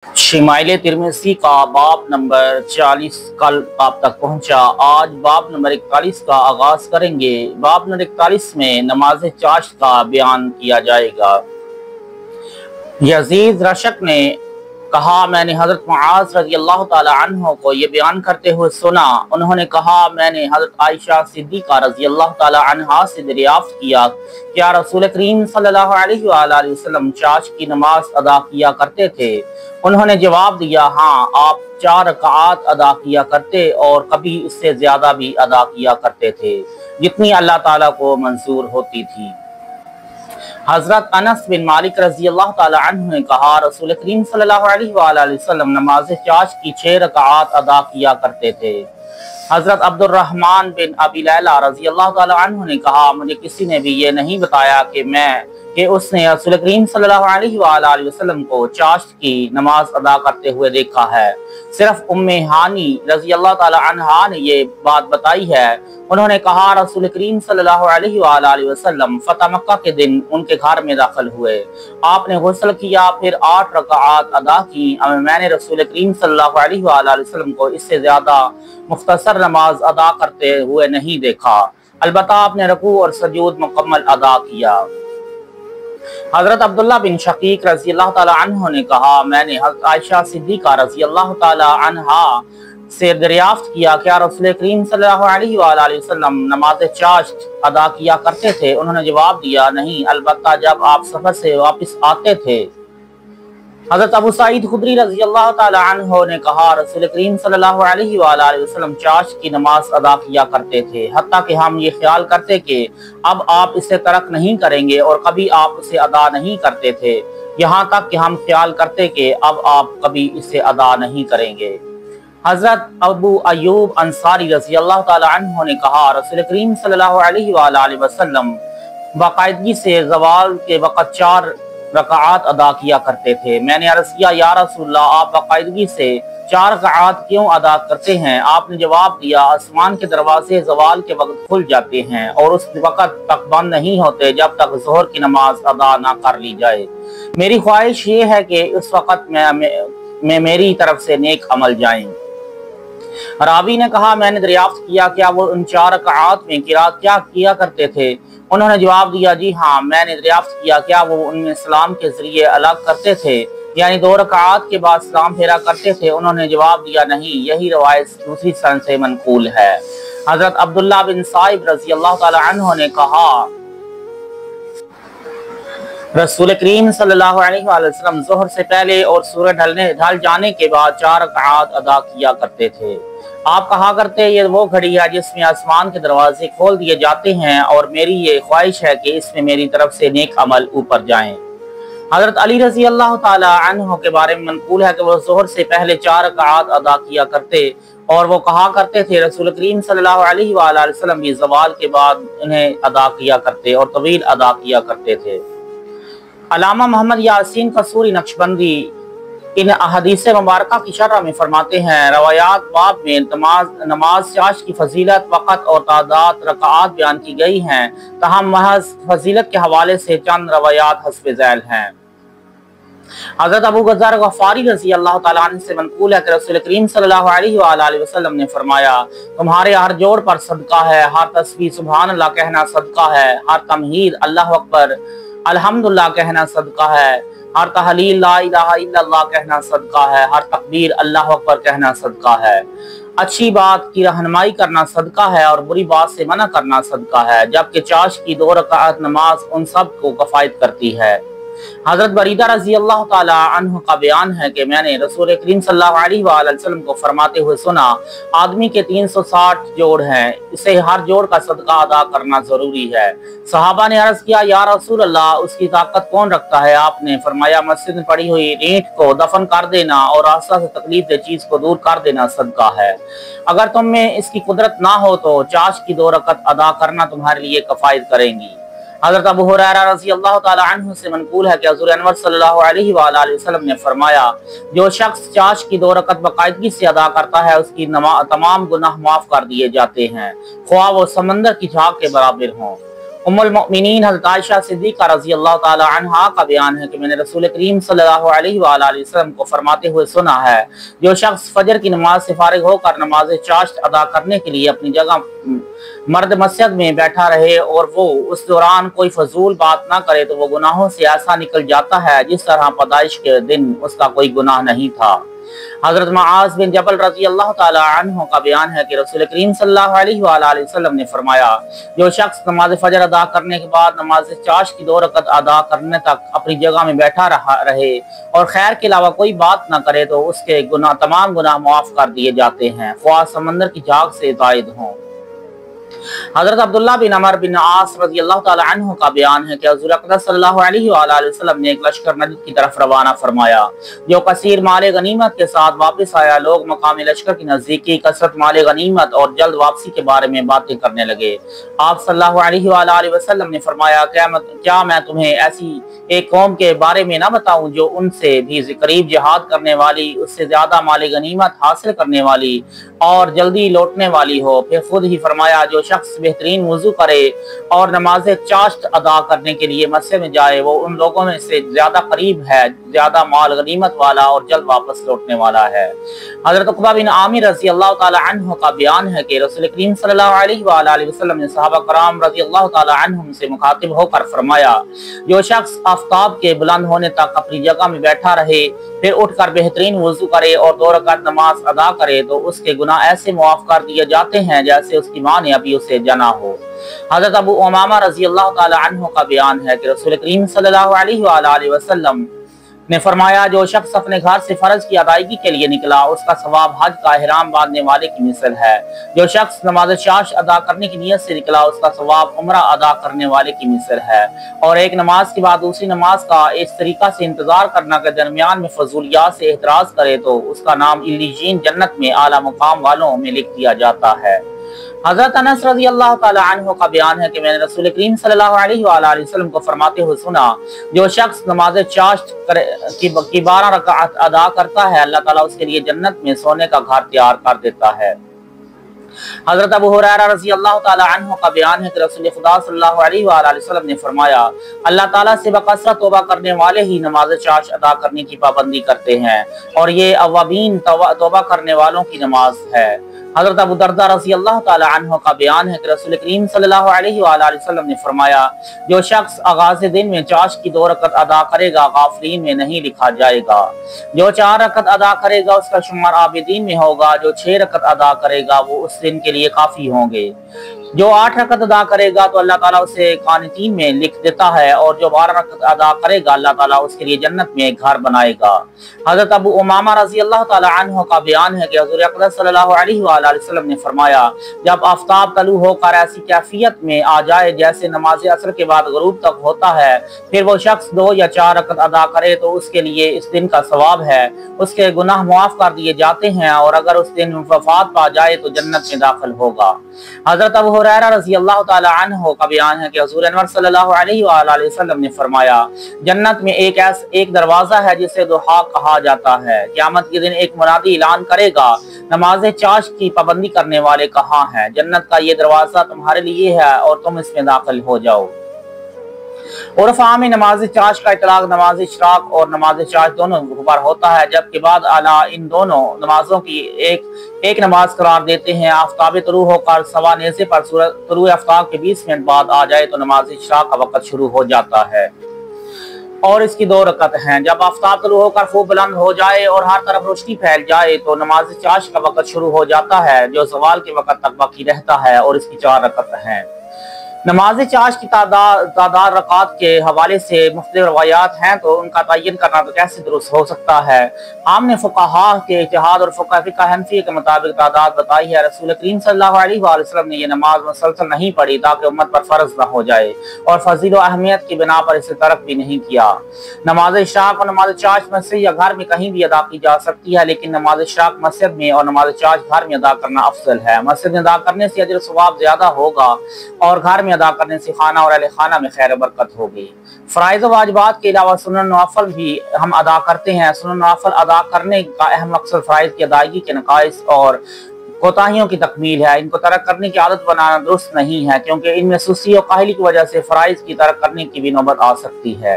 Smile Tirmidhi का बाब number 40 कल आप तक पहुँचा। आज बाब नंबर 41 का आगाज़ करेंगे। बाब नंबर 41 में नमाज चाश्त का बयान किया जाएगा। यजीद रशक ने कहा, मैंने हज़रत मुआज़ रज़ियल्लाहु ताला अन्हु को ये बयान करते हुए सुना। उन्होंने कहा, मैंने हज़रत आयशा सिद्दीक़ा रज़ियल्लाहु ताला अन्हा से दरियाफ्त किया, क्या रसूल करीम सल्लल्लाहु अलैहि वसल्लम चाश्त की नमाज अदा किया करते थे? उन्होंने जवाब दिया, हाँ, आप 4 रकात अदा किया करते और कभी इससे ज़्यादा भी अदा किया करते थे, जितनी अल्लाह ताला को मंजूर होती थी। हज़रत अनस बिन मालिक रज़ियल्लाहु ताला अन्हु ने कहा, रसूल करीम सल्लल्लाहु अलैहि वसल्लम नमाज चाश्त की 6 रकात अदा किया करते थे। हज़रत अब्दुर्रहमान बिन अबी लैला रज़ियल्लाहु ताला अन्हु ने कहा, मुझे किसी ने भी ये नहीं बताया कि उसने रसूल करीम सल्लल्लाहु अलैहि वसल्लम को चाश्त की नमाज अदा करते हुए देखा है। सिर्फ उम्मे हानी रज़ियल्लाहु ताला अन्हा ने ये बात बताई है। उन्होंने कहा, रसूल करीम सल्लल्लाहु अलैहि वसल्लम फतह मक्का के दिन उनके घर में दाखिल हुए। आपने गुस्ल किया, फिर 8 रकात अदा की। मैंने रसूल करीम सल्लल्लाहु अलैहि वसल्लम को इससे ज्यादा मुख्तसर नमाज अदा करते हुए नहीं देखा। अलबत्ता आपने रुकू और सजूद मुकम्मल अदा किया। हज़रत अब्दुल्ला बिन शकीक रज़ियल्लाहु ताला अन्हु ने कहा, मैंने हज़रत आयशा सिद्दीक़ा रज़ियल्लाहु ताला अन्हा से दरियाफ्त किया, क्या रसूल करीम सल्लल्लाहु अलैहि वसल्लम नमाज चाश्त अदा किया करते थे? उन्होंने जवाब दिया, नहीं, अलबत्ता जब आप सफर से वापस आते थे। हज़रत अबू सईद खुदरी रज़ियल्लाहु ताला अन्हु ने कहा, रसूल करीम सल्लल्लाहु अलैहि वसल्लम चाश्त की नमाज अदा किया करते थे, हत्ता कि हम ये ख्याल करते कि अब आप इसे तरक नहीं करेंगे, और कभी आप उसे अदा नहीं करते थे, यहाँ तक कि हम ख्याल करते कि अब आप कभी इसे अदा नहीं करेंगे। हज़रत अबू अयूब अंसारी रज़ियल्लाहु ताला अन्हु ने कहा, रसूल करीम सल्लल्लाहु अलैहि वसल्लम बाकायदगी से ज़वाल के वक़्त 4 रकात अदा किया करते थे। मैंने अर्ज़ किया, या रसूलल्लाह, आप बाकायदगी से 4 रकात क्यों अदा करते हैं? आपने जवाब दिया, आसमान के दरवाजे ज़वाल के वक्त खुल जाते हैं और उस वक़्त तक बंद नहीं होते जब तक ज़ोहर की नमाज अदा ना कर ली जाए। मेरी ख्वाहिश ये है कि उस वक़्त में मेरी तरफ से नेक अमल जाएं। रावी ने कहा, मैंने दरियाफ्त किया, क्या वो उन 4 रकात में किरात क्या किया करते थे? उन्होंने जवाब दिया, जी हाँ। मैंने दरियाफ्त किया, क्या वो उनमें सलाम के जरिए अलग करते थे, यानी 2 रकात के बाद सलाम फेरा करते थे? उन्होंने जवाब दिया, नहीं, यही रवायत दूसरी सनद से मनकूल है। हज़रत अब्दुल्ला बिन साइब रज़ियल्लाहु ताला अन्हु ने कहा, रसूल करीम सल्लल्लाहु अलैहि वसल्लम ज़ोहर से पहले और सूरज ढल जाने के बाद 4 रकात अदा किया करते थे। आप कहा करते, ये वो घड़ी है जिसमें आसमान के दरवाजे खोल दिए जाते हैं, और मेरी ये ख्वाहिश है कि इसमें मेरी तरफ से नेक अमल ऊपर जाएं। हज़रत अली रज़ी अल्लाह ताला अन्हु के बारे में मनकूल है कि वो ज़ोहर से पहले 4 रकात अदा किया करते, और वो कहा करते थे, रसूल करीम सल्लल्लाहु अलैहि वसल्लम भी ज़वाल के बाद इन्हें अदा किया करते और तवील अदा किया करते थे। अल्लामा मोहम्मद यासीन कसूरी नक्शबंदी इन अहदीस मुबारका की शरह में फरमाते हैं, रवायात बाब में नमाज चाश्त की फजीलत, वक़्त और तादाद रकात बयान की गई हैं, तहम महज फजीलत के हवाले से चंद रवायात हस्ब ज़ैल हैं। हज़रत अबू गज़्ज़ार गफ़ारी रज़ी अल्लाह ताला अन्हु से मनक़ूल है कि रसूल करीम सल्लल्लाहु अलैहि वसल्लम ने फरमाया, तुम्हारे हर जोड़ पर सदका है, हर तस्बीह सुभान अल्लाह कहना सदका है, हर तमहीद अल्लाहु अकबर अल्हम्दुलिल्लाह कहना सदका है, हर तहलील ला इलाहा इल्लल्लाह कहना सदका है, हर तकबीर अल्लाहु अकबर कहना सदका है। अच्छी बात की रहनुमाई करना सदका है और बुरी बात से मना करना सदका है, जबकि चाश्त की 2 रकात नमाज उन सब को कफायत करती है। हज़रत बरीदा रज़ी अल्लाह ताला अन्हु का बयान है कि मैंने रसूल करीम सल्लल्लाहु अलैहि वसल्लम को फरमाते हुए सुना, आदमी के 360 जोड़ हैं, इसे हर जोड़ का सदका अदा करना जरूरी है। सहाबा ने अर्ज किया, या रसूल अल्लाह, उसकी ताकत कौन रखता है? आपने फरमाया, मस्जिद में पड़ी हुई ईंट को दफन कर देना और रास्ता से तकलीफ दे चीज को दूर कर देना सदका है। अगर तुम में इसकी कुदरत ना हो तो चाश्त की 2 रकात अदा करना तुम्हारे लिए कफायत करेंगी। हज़रत अबू हुरैरा रज़ी अल्लाह ताला अन्हु से मनक़ूल है कि हुज़ूर अनवर सल्लल्लाहु अलैहि वसल्लम ने फरमाया, जो शख्स चाश्त की 2 रकात बाकायदगी से अदा करता है, उसकी तमाम गुनाह माफ कर दिए जाते हैं, ख्वाह वो समंदर की झाग के बराबर हों। उम्मुल मोमिनीन हज़रत आयशा सिद्दीक़ा रज़ी अल्लाह ताला अन्हा का बयान है कि मैंने रसूल करीम सल्लल्लाहु अलैहि वसल्लम को फरमाते हुए सुना है, जो शख्स फजर की नमाज से फारिग होकर नमाज चाश्त अदा करने के लिए अपनी जगह मर्द मस्जिद में बैठा रहे और वो उस दौरान कोई फजूल बात ना करे तो वो गुनाहों से ऐसा निकल जाता है जिस तरह पैदाइश के दिन उसका कोई गुनाह नहीं था। हजरत मुआज़ बिन जबल रज़ी अल्लाह ताला अन्हु का बयान है कि रसूल करीम सल्लल्लाहु अलैहि वसल्लम ने फरमाया, जो शख्स नमाज फजर अदा करने के बाद नमाज चाश की 2 रकत अदा करने तक अपनी जगह में बैठा रहे और खैर के अलावा कोई बात ना करे तो उसके तमाम गुनाह माफ कर दिए जाते हैं, ख्वाह समंदर की झाग से जायद हों। हजरत अब्दुल्ला बिन अमर बिन आस रज़ी अल्लाह ताला अन्हु का बयान है कि हुज़ूर अक़दस सल्लल्लाहु अलैहि वसल्लम ने एक लश्कर नजद की तरफ रवाना फरमाया, जो कसीर माले गनीमत के साथ वापस आया। लोग मकाम लश्कर की नज़दीकी कसरत माले गनीमत और जल्द वापसी के बारे में बातें करने लगे। आप सल्लल्लाहु अलैहि वसल्लम ने फरमाया, क्या मैं तुम्हें ऐसी एक कौम के बारे में ना बताऊं जो उनसे भी करीब जिहाद करने वाली, उससे ज्यादा माले गनीमत हासिल करने वाली और जल्दी लौटने वाली हो। फिर खुद ही फरमाया, जो शख्स बेहतरीन वुजू करे और नमाज चाश्त अदा करने के लिए मस्जिद में जाए वो उन लोगों में से ज्यादा करीब है, ज्यादा माल गनीमत वाला और जल्द वापस लौटने वाला है। हजरत उक़बा बिन आमिर रज़ी अल्लाह ताला अन्हु का बयान है कि रसूल करीम सल्लल्लाहु अलैहि वसल्लम ने सहाबा कराम रज़ी अल्लाह ताला अन्हुम से मुखातिब होकर फरमाया, जो शख्स आफ्ताब के बुलंद होने तक अपनी जगह में बैठा रहे फिर उठकर बेहतरीन वुजू करे और 2 रकात नमाज अदा करे तो उसके गुनाह ऐसे मुआफ कर दिए जाते हैं जैसे उसकी माँ ने अभी उसे जना हो। हजरत अबू उमामा रज़ी अल्लाह ताला अन्हु का बयान है कि रसूल करीम सल्लल्लाहु अलैहि वसल्लम ने फरमाया, जो शख्स अपने घर से फर्ज की अदायगी के लिए निकला उसका सवाब हज का इहराम बांधने वाले की मिसल है। जो शख्स नमाज चाश अदा करने की नीयत से निकला उसका सवाब उम्रा अदा करने वाले की मिसल है। और एक नमाज के बाद दूसरी नमाज का इस तरीका से इंतजार करना के दरमियान में फजूलियात से एतराज करे तो उसका नाम इल्लीजीन जन्नत में आला मुकाम वालों में लिख दिया जाता है। हजरत अनस रज़ी अल्लाह ताला अन्हु का बयान है कि मैंने रसूल करीम सल्लल्लाहु अलैहि वसल्लम को फरमाते हुए सुना, जो शख्स नमाज चाश्त की 12 रकात अदा करता है अल्लाह ताला उसके लिए जन्नत में सोने का घर तैयार कर देता है। हजरत अबू हुरैरा रज़ी अल्लाह ताला अन्हु का बयान है कि रसूल खुदा सल्लल्लाहु अलैहि वसल्लम ने फरमाया, अल्लाह ताला से बकसरत तौबा करने वाले ही नमाज चाश अदा करने की पाबंदी करते हैं और ये अव्वाबीन तौबा करने वालों की नमाज है। हजरत अबू दरदा रज़ी अल्लाह ताला अन्हु का बयान है कि रसूल करीम सल्लल्लाहु अलैहि वसल्लम ने फरमाया, जो शख्स आगाज़ दिन में चाश की 2 रकत अदा करेगा गाफिलीन में नहीं लिखा जाएगा। जो 4 रकत अदा करेगा उसका शुमार आबिदीन में होगा। जो 6 रकत अदा करेगा वो उस दिन के लिए काफी होंगे। जो 8 रकत अदा करेगा तो अल्लाह ताला उसे कानितीन में लिख देता है और जो 12 रकत अदा करेगा अल्लाह ताला उसके लिए जन्नत में एक घर बनाएगा। हजरत अबू उमामा रज़ी अल्लाह ताला अन्हु का बयान है कि हुज़ूर अक़दस सल्लल्लाहु अलैहि वसल्लम ने फरमाया, जब आफ्ताब तलू होकर ऐसी कैफियत में आ जाए जैसे नमाज असर के बाद गुरूब तक होता है, फिर वो शख्स 2 या 4 रकत अदा करे तो उसके लिए इस दिन का सवाब है, उसके गुनाह मुआफ कर दिए जाते हैं और अगर उस दिन वफात पा जाए तो जन्नत में दाखिल होगा। हजरत अबू हुरैरा रज़ी अल्लाह ताला अन्हु का बयान है कि हुज़ूर अनवर सल्लल्लाहु अलैहि वसल्लम ने फरमाया, जन्नत में एक दरवाजा है जिसे दुहा कहा जाता है। क़यामत के दिन एक मुनादी ऐलान करेगा, नमाज चाश की पाबंदी करने वाले कहाँ हैं? जन्नत का ये दरवाजा तुम्हारे लिए है और तुम इसमें दाखिल हो जाओ। उर्फ़ा में नमाज चाश का इतलाक नमाज इशराक और नमाज चाश दोनों पर होता है, जबकि बाद आला इन दोनों नमाजों की एक नमाज करार देते हैं। आफ्ताब तुलू होकर सवा नेज़े पर तुलू आफ्ताब के 20 मिनट बाद आ जाए तो नमाज इशराक का वक़्त शुरू हो जाता है और इसकी 2 रकत हैं। जब आफ्ताब तुलू होकर खूब बुलंद हो जाए और हर तरफ रोशनी फैल जाए तो नमाज चाश का वक़्त शुरू हो जाता है, जो ज़वाल के वक़्त तक बाकी रहता है और इसकी 4 रकत हैं। नमाज चाश की तादाद रकात के हवाले से मुख्तलिफ रवायात हैं तो उनका तयन करना तो कैसे दुरुस्त हो सकता है। हमने फुक़हा के इज्तिहाद और फ़िक़्ह हनफी के मुताबिक तादाद बताई है। रसूल करीम सल्लल्लाहु अलैहि वसल्लम ने ये नमाज मुसलसल नहीं पढ़ी ताकि उम्मत पर फ़र्ज न हो जाए और फजील व अहमियत की बिना पर इसे तर्क भी नहीं किया। नमाज इशराक और नमाज चाश मस्जिद या घर में कहीं भी अदा की जा सकती है, लेकिन नमाज इशराक मस्जिद में और नमाज चाश घर में अदा करना अफजल है। मस्जिद में अदा करने से अजर सवाब ज्यादा होगा और घर अदा करने से खाना और अहले खाना में खैर बरकत होगी। फराइज़ और वाजिबात के अलावा सुनन नवाफिल भी हम अदा करते हैं। सुनन नवाफिल अदा करने का अहम मकसद फराइज़ की अदायगी के नकाइस और कोताहियों की तकमील है। इनको तर्क करने की आदत बनाना दुरुस्त नहीं है, क्योंकि इनमें सुस्ती और काहली की वजह से फ़राइज़ की तर्क करने की भी नौबत आ सकती है।